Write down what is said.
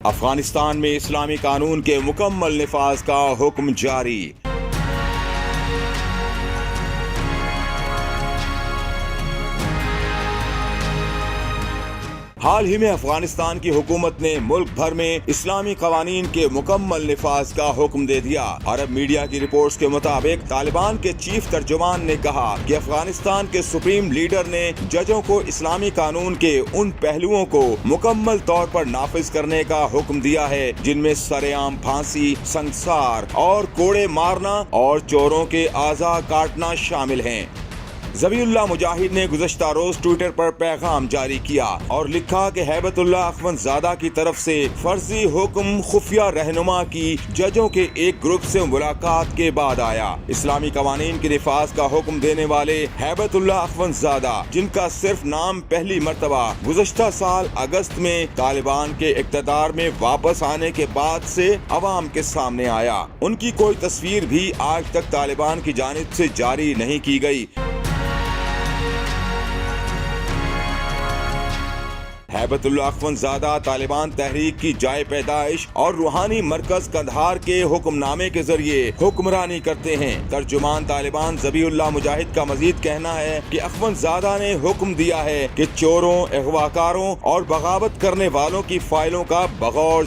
افغانستان میں اسلامی قانون کے مکمل نفاذ کا حکم جاری۔ حال ہی میں افغانستان کی حکومت نے ملک بھر میں اسلامی قوانین کے مکمل نفاذ کا حکم دے دیا۔ عرب میڈیا کی رپورٹس کے مطابق طالبان کے چیف ترجمان نے کہا کہ افغانستان کے سپریم لیڈر نے ججوں کو اسلامی قانون کے ان پہلوؤں کو مکمل طور پر نافذ کرنے کا حکم دیا ہے جن میں سرے عام پھانسی، سنسار اور کوڑے مارنا اور چوروں کے اعضاء کاٹنا شامل ہیں۔ ذبیح اللہ مجاہد نے گزشتہ روز ٹویٹر پر پیغام جاری کیا اور لکھا کہ ہیبت اللہ اخوند زادہ کی طرف سے فرضی حکم خفیہ رہنما کی ججوں کے ایک گروپ سے ملاقات کے بعد آیا۔ اسلامی قوانین کے نفاذ کا حکم دینے والے ہیبت اللہ اخوند زادہ، جن کا صرف نام پہلی مرتبہ گزشتہ سال اگست میں طالبان کے اقتدار میں واپس آنے کے بعد سے عوام کے سامنے آیا، ان کی کوئی تصویر بھی آج تک طالبان کی جانب سے جاری نہیں کی گئی۔ ہیبت اللہ اخوند زادہ طالبان تحریک کی جائے پیدائش اور روحانی مرکز قندھار کے حکم نامے کے ذریعے حکمرانی کرتے ہیں۔ ترجمان طالبان ذبیح اللہ مجاہد کا مزید کہنا ہے کہ اخوند زادہ نے حکم دیا ہے کہ چوروں، اغواکاروں اور بغاوت کرنے والوں کی فائلوں کا بغور